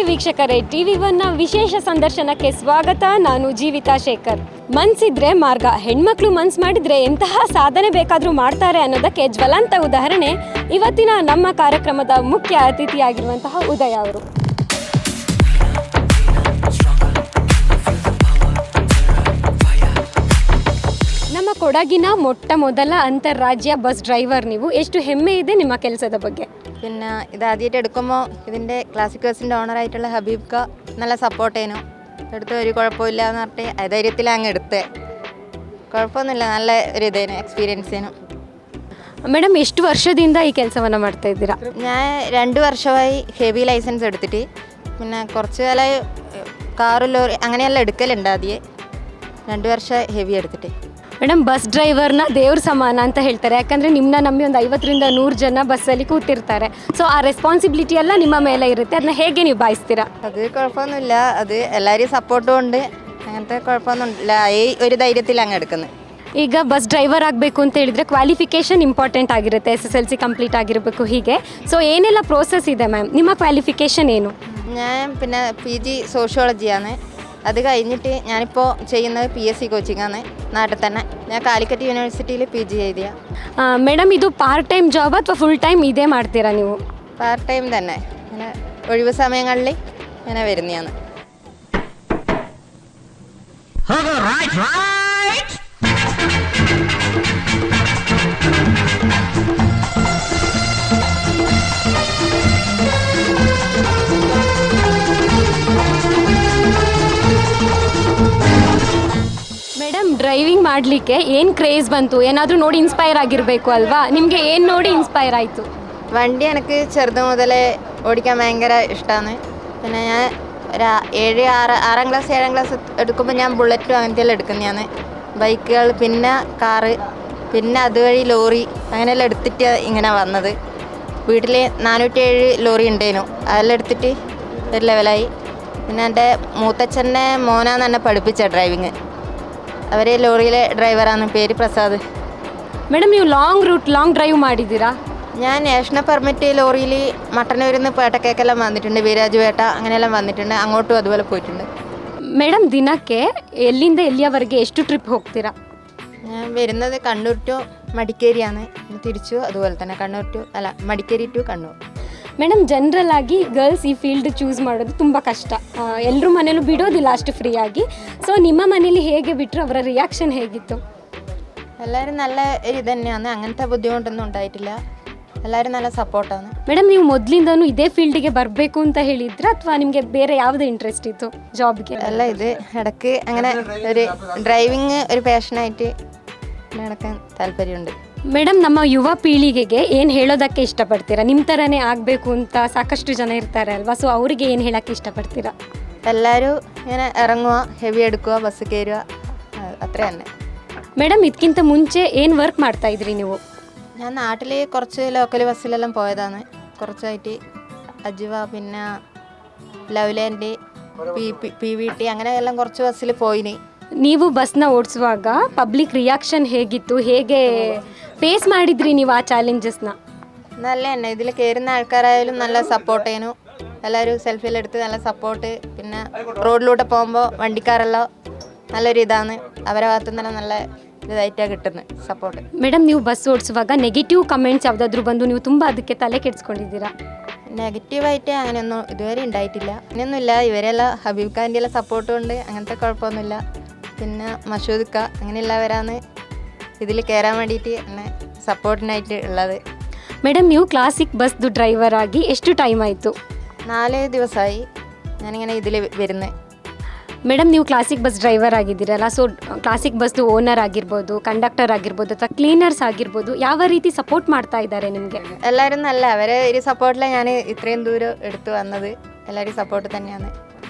ವೀಕ್ಷಕರೇ, TV1 ವಿಶೇಷ ಸಂದರ್ಶನಕ್ಕೆ ಸ್ವಾಗತ. ನಾನು ಜೀವಿತಾ ಶೇಖರ್. ಮನ್ಸಿದ್ರೆ ಮಾರ್ಗ. ಹೆಣ್ಮಕ್ಳು ಮನ್ಸು ಮಾಡಿದ್ರೆ ಎಂತಹ ಸಾಧನೆ ಬೇಕಾದರೂ ಮಾಡ್ತಾರೆ ಅನ್ನೋದಕ್ಕೆ ಜ್ವಲಂತ ಉದಾಹರಣೆ ಇವತ್ತಿನ ನಮ್ಮ ಕಾರ್ಯಕ್ರಮದ ಮುಖ್ಯ ಅತಿಥಿಯಾಗಿರುವಂತಹ ಉದಯ ಅವರು. ನಮ್ಮ ಕೊಡಗಿನ ಮೊಟ್ಟ ಮೊದಲ ಅಂತಾರಾಜ್ಯ ಬಸ್ ಡ್ರೈವರ್ ನೀವು. ಎಷ್ಟು ಹೆಮ್ಮೆ ಇದೆ ನಿಮ್ಮ ಕೆಲಸದ ಬಗ್ಗೆ? പിന്നെ ഇത് ആദ്യമായിട്ട് എടുക്കുമ്പോൾ ഇതിൻ്റെ ക്ലാസിക് ബസ്സിൻ്റെ ഓണറായിട്ടുള്ള ഹബീബ് ക നല്ല സപ്പോർട്ടേനു. എടുത്ത് ഒരു കുഴപ്പമില്ല എന്ന് പറഞ്ഞിട്ട് ധൈര്യത്തിൽ അങ്ങ് എടുത്തേ. കുഴപ്പമൊന്നുമില്ല, നല്ല ഒരു ഇതേനു, എക്സ്പീരിയൻസേനു. ಮೇಡಮ್, ಎಷ್ಟು ವರ್ಷದಿಂದ ಈ ಕೆಲಸವನ್ನು ಮಾಡ್ತಾ ಇದ್ದೀರಾ? ഞാൻ 2 വർഷമായി ഹെവി ലൈസൻസ് എടുത്തിട്ട്. പിന്നെ കുറച്ച് കാലമായി കാറ് ലോറി അങ്ങനെയെല്ലാം എടുക്കലുണ്ട്. ആദ്യം 2 വർഷം ഹെവി എടുത്തിട്ട്. ಮೇಡಮ್, ಬಸ್ ಡ್ರೈವರ್ನ ದೇವ್ರ ಸಮಾನ ಅಂತ ಹೇಳ್ತಾರೆ. ಯಾಕಂದರೆ ನಿಮ್ಮನ್ನ ನಂಬಿ ಒಂದು 50ರಿಂದ 100 ಜನ ಬಸ್ಸಲ್ಲಿ ಕೂತಿರ್ತಾರೆ. ಸೊ ಆ ರೆಸ್ಪಾನ್ಸಿಬಿಲಿಟಿ ಎಲ್ಲ ನಿಮ್ಮ ಮೇಲೆ ಇರುತ್ತೆ. ಅದನ್ನ ಹೇಗೆ ನಿಭಾಯಿಸ್ತೀರಾ? അത് കുഴപ്പമൊന്നുമില്ല. അത് എല്ലാവരും സപ്പോർട്ടും ഉണ്ട്. അങ്ങനത്തെ കുഴപ്പമൊന്നുമില്ല. ഈ ഒരു ധൈര്യത്തിൽ അങ്ങ് എടുക്കുന്നത്. ಈಗ ಬಸ್ ಡ್ರೈವರ್ ಆಗಬೇಕು ಅಂತ ಹೇಳಿದರೆ ಕ್ವಾಲಿಫಿಕೇಷನ್ ಇಂಪಾರ್ಟೆಂಟ್ ಆಗಿರುತ್ತೆ. SSLC ಕಂಪ್ಲೀಟ್ ಆಗಿರಬೇಕು. ಹೀಗೆ ಸೊ ಏನೆಲ್ಲ ಪ್ರೋಸೆಸ್ ಇದೆ ಮ್ಯಾಮ್? ನಿಮ್ಮ ಕ್ವಾಲಿಫಿಕೇಷನ್ ಏನು? ഞാൻ പിന്നെ PG സോഷ്യോളജിയാണ്. അത് കഴിഞ്ഞിട്ട് ഞാനിപ്പോൾ ചെയ്യുന്നത് PSC കോച്ചിങ്ങാണ് നാട്ടിൽ തന്നെ. ഞാൻ കാലിക്കറ്റ് യൂണിവേഴ്സിറ്റിയിൽ PG എഴുതിയ. ಮೇಡಮ್, ಇದು ಪಾರ್ಟ್ ಟೈಮ್ ಜಾಬ್ ಅಥವಾ ಫುಲ್ ಟೈಮ್ ಇದೇ ಮಾಡ್ತೀರಾ ನೀವು? പാർട്ട് ടൈം തന്നെ. ഇങ്ങനെ ഒഴിവ് സമയങ്ങളിൽ ഇങ്ങനെ വരുന്നതാണ്. ಮೇಡಮ್, ಡ್ರೈವಿಂಗ್ ಮಾಡಲಿಕ್ಕೆ ಏನು ಕ್ರೇಜ್ ಬಂತು? ಏನಾದರೂ ನೋಡಿ ಇನ್ಸ್ಪೈರ್ ಆಗಿರಬೇಕು ಅಲ್ವಾ? ನಿಮಗೆ ಏನು ನೋಡಿ ಇನ್ಸ್ಪೈರ್ ആಯಿತು? വണ്ടി എനിക്ക് ചെറുത് മുതലേ ഓടിക്കാൻ ഭയങ്കര ഇഷ്ടമാണ്. പിന്നെ ഞാൻ ഒരു 6ാം ക്ലാസ് 7ാം ക്ലാസ് എടുക്കുമ്പോൾ ഞാൻ ബുള്ളറ്റും അങ്ങനത്തെയെല്ലാം എടുക്കുന്നതാണ്. ബൈക്കുകൾ, പിന്നെ കാറ്, പിന്നെ അതുവഴി ലോറി അങ്ങനെയെല്ലാം എടുത്തിട്ട് ഇങ്ങനെ വന്നത്. വീട്ടിൽ 407 ലോറി ഉണ്ടേനു. അതെല്ലാം എടുത്തിട്ട് ഒരു ലെവലായി. പിന്നെ എൻ്റെ മൂത്തച്ഛൻ്റെ മോനാണ് എന്നെ പഠിപ്പിച്ച ഡ്രൈവിങ്. അവർ ലോറിയിലെ ഡ്രൈവറാണ്, പേര് പ്രസാദ്. ಮೇಡಮ್, ನೀವು ಲಾಂಗ್ ಡ್ರೈವ್ ಮಾಡಿದ್ದೀರಾ? ഞാൻ നാഷണൽ പെർമിറ്റ് ലോറിയിൽ മട്ടന്നൂരിൽ നിന്ന് പേട്ടക്കേക്കെല്ലാം വന്നിട്ടുണ്ട്. വീരാജുപേട്ട അങ്ങനെയെല്ലാം വന്നിട്ടുണ്ട്. അങ്ങോട്ടും അതുപോലെ പോയിട്ടുണ്ട്. ಮೇಡಮ್, ದಿನಕ್ಕೆ ಎಲ್ಲಿಂದ ಎಲ್ಲಿಯವರೆಗೆ ಎಷ್ಟು ಟ್ರಿಪ್ ಹೋಗ್ತೀರಾ? ഞാൻ വരുന്നത് കണ്ണൂർ ടു മടിക്കേരിയാണ്. തിരിച്ചു അതുപോലെ തന്നെ Madikeri to Kannur. Madam, general ಆಗಿ ಗರ್ಲ್ಸ್ ಈ ಫೀಲ್ಡ್ ಚೂಸ್ ಮಾಡೋದು ತುಂಬ ಕಷ್ಟ. ಎಲ್ಲರೂ ಮನೇಲೂ ಬಿಡೋದಿಲ್ಲ ಅಷ್ಟು ಫ್ರೀಯಾಗಿ. ಸೊ ನಿಮ್ಮ ಮನೇಲಿ ಹೇಗೆ ಬಿಟ್ಟರು? ಅವರ ರಿಯಾಕ್ಷನ್ ಹೇಗಿತ್ತು? എല്ലാവരും നല്ല ഒരു ഇത് തന്നെയാണ്. അങ്ങനത്തെ ബുദ്ധിമുട്ടൊന്നും ഉണ്ടായിട്ടില്ല. എല്ലാവരും നല്ല സപ്പോർട്ടാണ്. ಮೇಡಮ್, ನೀವು ಮೊದಲಿಂದನೂ ಇದೇ ಫೀಲ್ಡಿಗೆ ಬರಬೇಕು ಅಂತ ಹೇಳಿದ್ರಾ ಅಥವಾ ನಿಮಗೆ ಬೇರೆ ಯಾವುದು ಇಂಟ್ರೆಸ್ಟ್ ಇತ್ತು ಜಾಬ್ಗೆ? അല്ല, ഇത് ഇടയ്ക്ക് അങ്ങനെ ഒരു ഡ്രൈവിങ് ഒരു പാഷനായിട്ട് നടക്കാൻ താല്പര്യമുണ്ട്. ಮೇಡಮ್, ನಮ್ಮ ಯುವ ಪೀಳಿಗೆಗೆ ಏನು ಹೇಳೋದಕ್ಕೆ ಇಷ್ಟಪಡ್ತೀರಾ? ನಿಮ್ಮ ಥರನೇ ಆಗಬೇಕು ಅಂತ ಸಾಕಷ್ಟು ಜನ ಇರ್ತಾರೆ ಅಲ್ವಾ? ಸೊ ಅವರಿಗೆ ಏನು ಹೇಳೋಕ್ಕೆ ಇಷ್ಟಪಡ್ತೀರಾ? എല്ലാവരും ഇങ്ങനെ ഇറങ്ങുക, ഹെവി എടുക്കുക, ബസ് കയറുക, അത്ര തന്നെ. ಮೇಡಮ್, ಇದಕ್ಕಿಂತ ಮುಂಚೆ ಏನು ವರ್ಕ್ ಮಾಡ್ತಾ ಇದ್ರಿ ನೀವು? ഞാൻ നാട്ടിൽ കുറച്ച് ലോക്കൽ ബസ്സിലെല്ലാം പോയതാണ്. കുറച്ചായിട്ട് അജുവ, പിന്നെ ലവ്ലാൻഡ്, PVT അങ്ങനെയെല്ലാം കുറച്ച് ബസ്സിൽ പോയിന്. ನೀವು ಬಸ್ನ ಓಡಿಸುವಾಗ ಪಬ್ಲಿಕ್ ರಿಯಾಕ್ಷನ್ ಹೇಗಿತ್ತು? ಹೇಗೆ ಫೇಸ್ ಮಾಡಿದ್ರಿ ನೀವು ಆ ಚಾಲೆಂಜಸ್ನ? നല്ല തന്നെ. ഇതിൽ കയറുന്ന ആൾക്കാരായാലും നല്ല സപ്പോർട്ട് ചെയ്യുന്നു. എല്ലാവരും സെൽഫിയിലെടുത്ത് നല്ല സപ്പോർട്ട്. പിന്നെ റോഡിലൂടെ പോകുമ്പോൾ വണ്ടിക്കാരെല്ലാം നല്ലൊരു ഇതാണ്. അവരെ ഭാഗത്തു നിന്ന് നല്ല ഇതായിട്ടാണ് കിട്ടുന്നത് സപ്പോർട്ട്. ಮೇಡಮ್, ನೀವು ಬಸ್ ಓಡಿಸುವಾಗ ನೆಗೆಟಿವ್ ಕಮೆಂಟ್ಸ್ ಯಾವುದಾದ್ರೂ ಬಂದು ನೀವು ತುಂಬ ಅದಕ್ಕೆ ತಲೆ ಕೆಡಿಸ್ಕೊಂಡಿದ್ದೀರಾ? നെഗറ്റീവായിട്ട് അങ്ങനെയൊന്നും ഇതുവരെ ഉണ്ടായിട്ടില്ല. അങ്ങനെയൊന്നുമില്ല. ഇവരെല്ലാം ഹബീബ് ഖാൻ്റെ എല്ലാം സപ്പോർട്ടും ഉണ്ട്. അങ്ങനത്തെ കുഴപ്പമൊന്നുമില്ല. പിന്നെ മഷൂദ് ഖാ അങ്ങനെയുള്ളവരാണ് ഇതിൽ കയറാൻ വേണ്ടിയിട്ട് എന്നെ സപ്പോർട്ടിനായിട്ട് ഉള്ളത്. ಮೇಡಮ್, ನೀವು ಕ್ಲಾಸಿಕ್ ಬಸ್ದು ಡ್ರೈವರ್ ಆಗಿ ಎಷ್ಟು ಟೈಮ್ ಆಯಿತು? 4 ദിവസമായി ഞാനിങ്ങനെ ഇതിൽ വരുന്നത്. ಮೇಡಮ್, ನೀವು ಕ್ಲಾಸಿಕ್ ಬಸ್ ಡ್ರೈವರ್ ಆಗಿದ್ದೀರಲ್ಲ, ಸೊ ಕ್ಲಾಸಿಕ್ ಬಸ್ದು ಓನರ್ ಆಗಿರ್ಬೋದು, ಕಂಡಕ್ಟರ್ ಆಗಿರ್ಬೋದು ಅಥವಾ ಕ್ಲೀನರ್ಸ್ ಆಗಿರ್ಬೋದು, ಯಾವ ರೀತಿ ಸಪೋರ್ಟ್ ಮಾಡ್ತಾ ಇದ್ದಾರೆ ನಿಮಗೆ? എല്ലാവരും നല്ല അവരെ ഒരു സപ്പോർട്ടിലാണ് ഞാൻ ഇത്രയും ദൂരം എടുത്തു വന്നത്. എല്ലാവരും സപ്പോർട്ട് തന്നെയാണ്.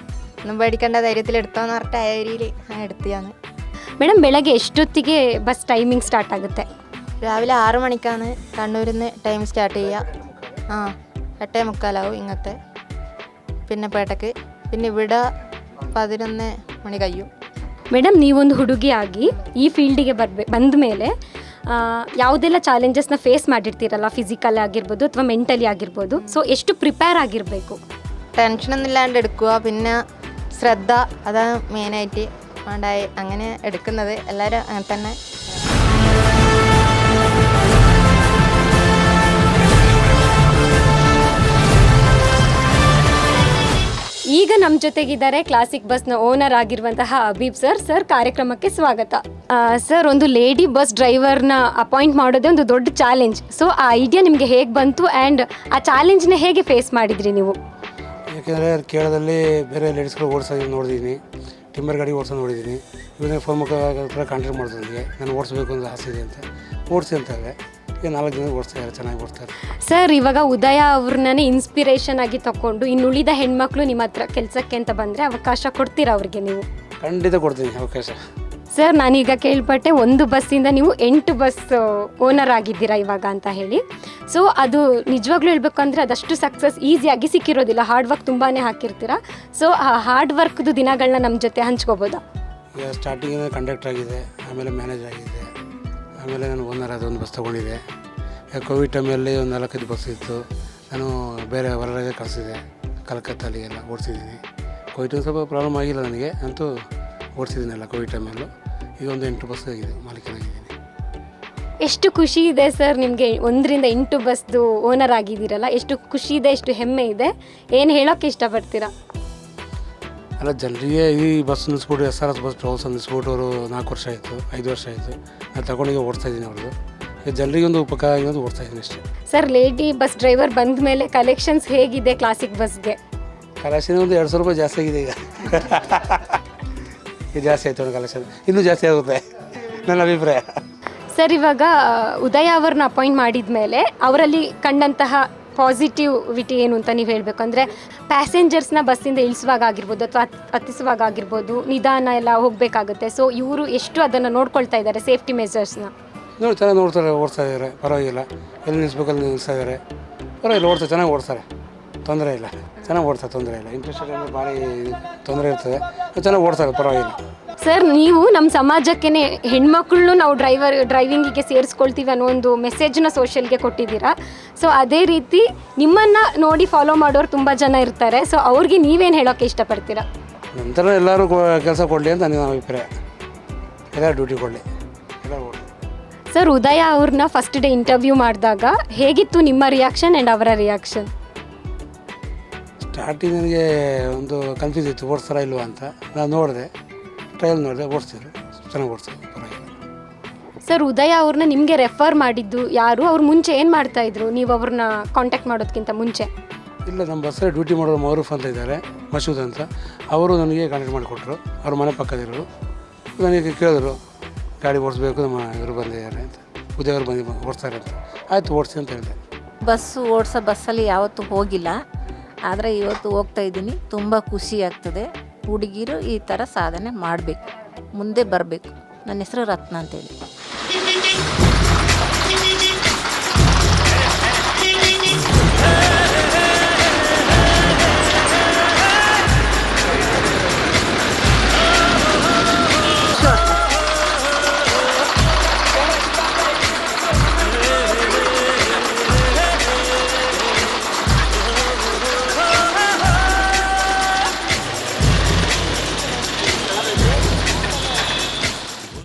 ഒന്നും പേടിക്കേണ്ട, ധൈര്യത്തിൽ എടുത്തോന്ന് പറഞ്ഞിട്ട് ആ ഏരിയയിൽ ഞാൻ എടുത്തിയാണ്. ಮೇಡಮ್, ಬೆಳಗ್ಗೆ ಎಷ್ಟೊತ್ತಿಗೆ ಬಸ್ ಟೈಮಿಂಗ್ ಸ್ಟಾರ್ಟ್ ಆಗುತ್ತೆ? രാവിലെ 6 മണിക്കാണ് കണ്ണൂരിൽ നിന്ന് ടൈം സ്റ്റാർട്ട് ചെയ്യുക. 8:45 ഇങ്ങനത്തെ. പിന്നെ പേട്ടക്ക്. പിന്നെ ഇവിടെ 11 മണി കഴിയും. ಮೇಡಮ್, ನೀವೊಂದು ಹುಡುಗಿಯಾಗಿ ಈ ಫೀಲ್ಡಿಗೆ ಬಂದ ಮೇಲೆ ಯಾವುದೆಲ್ಲ ಚಾಲೆಂಜಸ್ನ ಫೇಸ್ ಮಾಡಿರ್ತೀರಲ್ಲ, ಫಿಸಿಕಲ್ ಆಗಿರ್ಬೋದು ಅಥವಾ ಮೆಂಟಲಿ ಆಗಿರ್ಬೋದು, ಸೊ ಎಷ್ಟು ಪ್ರಿಪೇರ್ ಆಗಿರಬೇಕು? ടെൻഷനൊന്നും ഇല്ലാണ്ട് എടുക്കുക. പിന്നെ ശ്രദ്ധ, അതാണ് മെയിനായിട്ട് വേണ്ടായി അങ്ങനെ എടുക്കുന്നത്. എല്ലാവരും അങ്ങനെ തന്നെ. ಈಗ ನಮ್ಮ ಜೊತೆಗಿದ್ದಾರೆ ಕ್ಲಾಸಿಕ್ ಬಸ್ನ ಓನರ್ ಆಗಿರುವಂತಹ ಹಬೀಬ್ ಸರ್ ಕಾರ್ಯಕ್ರಮಕ್ಕೆ ಸ್ವಾಗತ. ಸರ್, ಒಂದು ಲೇಡಿ ಬಸ್ ಡ್ರೈವರ್ನ ಅಪಾಯಿಂಟ್ ಮಾಡೋದೇ ಒಂದು ದೊಡ್ಡ ಚಾಲೆಂಜ್. ಸೊ ಆ ಐಡಿಯಾ ನಿಮಗೆ ಹೇಗೆ ಬಂತು ಆ್ಯಂಡ್ ಆ ಚಾಲೆಂಜ್ನ ಹೇಗೆ ಫೇಸ್ ಮಾಡಿದ್ರಿ ನೀವು? ಯಾಕೆಂದರೆ ಕೇರಳದಲ್ಲಿ ಬೇರೆ ಲೇಡೀಸ್ಗಳು ಓಡಿಸೋದು ನೋಡಿದ್ದೀನಿ, ಟಿಂಬರ್ ಗಾಡಿ ಓಡಿಸೋದು ನೋಡಿದ್ದೀನಿ. ಇವನೇ ಫೋನ್ ಮುಖಾಂತರ ಕಾಂಟ್ಯಾಕ್ಟ್ ಮಾಡಿದ್ರು ನನಗೆ, ನಾನು ಓಡಿಸ್ಬೇಕು ಅಂತ ಆಸೆ ಇದೆ ಅಂತ. ಓಡಿಸಿ ಅಂತಾರೆ. ಈಗ 4 ಜನ ಓಡಿಸ್ತಾರೆ, ಚೆನ್ನಾಗಿ ಓಡಿಸ್ತಾರೆ. ಸರ್, ಇವಾಗ ಉದಯ ಅವ್ರನ್ನೇ ಇನ್ಸ್ಪಿರೇಷನ್ ಆಗಿ ತಗೊಂಡು ಇನ್ನುಳಿದ ಹೆಣ್ಮಕ್ಳು ನಿಮ್ಮ ಹತ್ರ ಕೆಲಸಕ್ಕೆ ಅಂತ ಬಂದರೆ ಅವಕಾಶ ಕೊಡ್ತೀರಾ ಅವ್ರಿಗೆ ನೀವು? ಖಂಡಿತ ಕೊಡ್ತೀನಿ ಅವಕಾಶ. ಸರ್, ನಾನೀಗ ಕೇಳ್ಪಟ್ಟೆ ಒಂದು ಬಸ್ಸಿಂದ ನೀವು 8 ಬಸ್ ಓನರ್ ಆಗಿದ್ದೀರಾ ಇವಾಗ ಅಂತ ಹೇಳಿ. ಸೊ ಅದು ನಿಜವಾಗ್ಲೂ ಹೇಳ್ಬೇಕಂದ್ರೆ ಅದಷ್ಟು ಸಕ್ಸಸ್ ಈಸಿಯಾಗಿ ಸಿಕ್ಕಿರೋದಿಲ್ಲ, ಹಾರ್ಡ್ ವರ್ಕ್ ತುಂಬಾ ಹಾಕಿರ್ತೀರಾ. ಸೊ ಆ ಹಾರ್ಡ್ ವರ್ಕ್ದು ದಿನಗಳನ್ನ ನಮ್ಮ ಜೊತೆ ಹಂಚ್ಕೋಬೋದಾ? ಈಗ ಸ್ಟಾರ್ಟಿಂಗಿಂದ ಕಂಡಕ್ಟರ್ ಆಗಿದೆ, ಆಮೇಲೆ ಮ್ಯಾನೇಜರ್ ಆಗಿದೆ, ಆಮೇಲೆ ನಾನು ಓನರ್ ಆದ ಒಂದು ಬಸ್ ತೊಗೊಂಡಿದ್ದೆ. ಕೋವಿಡ್ ಟೈಮಲ್ಲಿ ಒಂದು 4-5 ಬಸ್ ಇತ್ತು. ನಾನು ಬೇರೆ ಹೊರಗೆ ಕಳಿಸಿದೆ, ಕಲ್ಕತ್ತಲ್ಲಿಗೆಲ್ಲ ಓಡಿಸಿದ್ದೀನಿ. ಕೋವಿಡ್ ಸ್ವಲ್ಪ ಪ್ರಾಬ್ಲಮ್ ಆಗಿಲ್ಲ ನನಗೆ, ಅಂತೂ ಓಡಿಸಿದ್ದೀನಲ್ಲ ಕೋವಿಡ್ ಟೈಮಲ್ಲೂ. ಈಗ ಒಂದು 8 ಬಸ್ ಆಗಿದೆ, ಮಾಲೀಕನಾಗಿದ್ದೀನಿ. ಎಷ್ಟು ಖುಷಿ ಇದೆ ಸರ್ ನಿಮಗೆ 1-8 ಬಸ್ದು ಓನರ್ ಆಗಿದ್ದೀರಲ್ಲ, ಎಷ್ಟು ಖುಷಿ ಇದೆ, ಎಷ್ಟು ಹೆಮ್ಮೆ ಇದೆ, ಏನು ಹೇಳೋಕ್ಕೆ ಇಷ್ಟಪಡ್ತೀರಾ? ಅಲ್ಲ, ಜನರಿಗೆ ಈ ಬಸ್ ನಿಲ್ಲಿಸ್ಬಿಟ್ಟು SRS ಬಸ್ ಟ್ರಾವೆಲ್ಸ್ ನಿಲ್ಲಿಸ್ಬಿಟ್ಟು ಅವರು 4 ವರ್ಷ ಆಯಿತು, 5 ವರ್ಷ ಆಯಿತು. ನಾನು ತಗೊಂಡಿಗೆ ಓಡಿಸ್ತಾಯಿದ್ದೀನಿ ಅವ್ರದ್ದು. ಈಗ ಜನರಿಗೆ ಒಂದು ಉಪಕಾರ ಆಗಿರೋದು ಓಡಿಸ್ತಾಯಿದ್ದೀನಿ ಅಷ್ಟೇ. ಸರ್, ಲೇಡಿ ಬಸ್ ಡ್ರೈವರ್ ಬಂದ ಮೇಲೆ ಕಲೆಕ್ಷನ್ಸ್ ಹೇಗಿದೆ ಕ್ಲಾಸಿಕ್ ಬಸ್ಗೆ? ಕಲೆಕ್ಷನ್ ಒಂದು 200 ರೂಪಾಯಿ ಜಾಸ್ತಿ ಆಗಿದೆ ಈಗ. ಈಗ ಜಾಸ್ತಿ ಆಯಿತು ಕಲೆಕ್ಷನ್, ಇನ್ನೂ ಜಾಸ್ತಿ ಆಗುತ್ತೆ ನನ್ನ ಅಭಿಪ್ರಾಯ. ಸರ್, ಇವಾಗ ಉದಯ ಅವ್ರನ್ನ ಅಪಾಯಿಂಟ್ ಮಾಡಿದ ಮೇಲೆ ಅವರಲ್ಲಿ ಕಂಡಂತಹ ಪಾಸಿಟಿವಿಟಿ ಏನು ಅಂತ ನೀವು ಹೇಳಬೇಕು ಅಂದರೆ, ಪ್ಯಾಸೆಂಜರ್ಸ್ನ ಬಸ್ಸಿಂದ ಇಳಿಸುವಾಗ ಆಗಿರ್ಬೋದು ಅಥವಾ ಹತ್ತಿಸುವಾಗ ಆಗಿರ್ಬೋದು, ನಿಧಾನ ಎಲ್ಲ ಹೋಗಬೇಕಾಗುತ್ತೆ. ಸೊ ಇವರು ಎಷ್ಟು ಅದನ್ನು ನೋಡ್ಕೊಳ್ತಾ ಇದ್ದಾರೆ, ಸೇಫ್ಟಿ ಮೆಜರ್ಸ್ನ ಚೆನ್ನಾಗಿ ನೋಡ್ತಾರೆ, ಓಡಿಸ್ತಾ ಇದ್ದಾರೆ, ಪರವಾಗಿಲ್ಲ. ಎಲ್ಲಿ ನಿಲ್ಲಿಸ್ಬೇಕು ಅಲ್ಲಿ ನಿಲ್ಲಿಸ್ತಾ ಇದ್ದಾರೆ, ಪರವಾಗಿಲ್ಲ, ಓಡಿಸ್ತಾರೆ, ಚೆನ್ನಾಗಿ ಓಡಿಸ್ತಾರೆ, ತೊಂದರೆ ಇಲ್ಲ, ಚೆನ್ನಾಗಿ ಓಡಿಸ್ತಾರೆ, ತೊಂದರೆ ಇಲ್ಲ. ಇಂಟ್ರೆಸ್ಟ್ ಅಂದರೆ ಭಾರಿ ತೊಂದರೆ ಇರ್ತದೆ, ಚೆನ್ನಾಗಿ ಓಡಿಸ್ತಾರೆ, ಪರವಾಗಿಲ್ಲ. ಸರ್, ನೀವು ನಮ್ಮ ಸಮಾಜಕ್ಕೆ ಹೆಣ್ಮಕ್ಳನ್ನೂ ನಾವು ಡ್ರೈವಿಂಗಿಗೆ ಸೇರಿಸ್ಕೊಳ್ತೀವಿ ಅನ್ನೋ ಒಂದು ಮೆಸೇಜ್ನ ಸೋಷಿಯಲ್ಗೆ ಕೊಟ್ಟಿದ್ದೀರಾ. ಸೊ ಅದೇ ರೀತಿ ನಿಮ್ಮನ್ನು ನೋಡಿ ಫಾಲೋ ಮಾಡೋರು ತುಂಬ ಜನ ಇರ್ತಾರೆ. ಸೊ ಅವ್ರಿಗೆ ನೀವೇನು ಹೇಳೋಕ್ಕೆ ಇಷ್ಟಪಡ್ತೀರಾ? ನಂತರ ಎಲ್ಲರೂ ಕೆಲಸ ಕೊಡಲಿ ಅಂತ ನನ್ನ ಅಭಿಪ್ರಾಯ. ಎಲ್ಲರೂ ಡ್ಯೂಟಿ ಕೊಡಲಿ, ಎಲ್ಲರೂ ಕೊಡಲಿ. ಸರ್, ಉದಯ ಅವ್ರನ್ನ ಫಸ್ಟ್ ಡೇ ಇಂಟರ್ವ್ಯೂ ಮಾಡಿದಾಗ ಹೇಗಿತ್ತು ನಿಮ್ಮ ರಿಯಾಕ್ಷನ್ ಆ್ಯಂಡ್ ಅವರ ರಿಯಾಕ್ಷನ್? ಸ್ಟಾರ್ಟಿಂಗ್ ನನಗೆ ಒಂದು ಕನ್ಫ್ಯೂಸ್ ಇತ್ತು, ಓಡಿಸ್ತಾರ ಇಲ್ವಾ ಅಂತ. ನಾನು ನೋಡಿದೆ, ಟ್ರಯಲ್ ನೋಡಿದೆ, ಓಡಿಸ್ತಿದ್ರು, ಚೆನ್ನಾಗಿ ಓಡಿಸ್ತಾರೆ, ಪರವಾಗಿಲ್ಲ. ಸರ್, ಉದಯ ಅವ್ರನ್ನ ನಿಮಗೆ ರೆಫರ್ ಮಾಡಿದ್ದು ಯಾರು? ಅವ್ರು ಮುಂಚೆ ಏನು ಮಾಡ್ತಾಯಿದ್ರು ನೀವು ಅವ್ರನ್ನ ಕಾಂಟ್ಯಾಕ್ಟ್ ಮಾಡೋದಕ್ಕಿಂತ ಮುಂಚೆ? ಇಲ್ಲ, ನಮ್ಮ ಬಸ್ಸಲ್ಲಿ ಡ್ಯೂಟಿ ಮಾಡೋರು ಮೌರೂಫ್ ಅಂತ ಇದ್ದಾರೆ, ಮಸೂದ್ ಅಂತ. ಅವರು ನನಗೆ ಕಾಂಟ್ಯಾಕ್ಟ್ ಮಾಡಿಕೊಟ್ರು, ಅವ್ರ ಮನೆ ಪಕ್ಕದಿರೋರು. ನನಗೆ ಕೇಳಿದ್ರು, ಗಾಡಿ ಓಡಿಸ್ಬೇಕು, ನಮ್ಮ ಇವರು ಬಂದಿದ್ದಾರೆ ಅಂತ, ಉದಯವರು ಬಂದು ಓಡಿಸ್ತಾರೆ ಅಂತ. ಆಯಿತು, ಓಡಿಸಿ ಅಂತ ಹೇಳಿದೆ. ಬಸ್ಸು ಓಡಿಸೋ ಬಸ್ಸಲ್ಲಿ ಯಾವತ್ತೂ ಹೋಗಿಲ್ಲ, ಆದರೆ ಇವತ್ತು ಹೋಗ್ತಾ ಇದ್ದೀನಿ. ತುಂಬ ಖುಷಿ ಆಗ್ತದೆ. ಹುಡುಗಿರು ಈ ಥರ ಸಾಧನೆ ಮಾಡಬೇಕು, ಮುಂದೆ ಬರಬೇಕು. ನನ್ನ ಹೆಸರು ರತ್ನ ಅಂತೇಳಿ.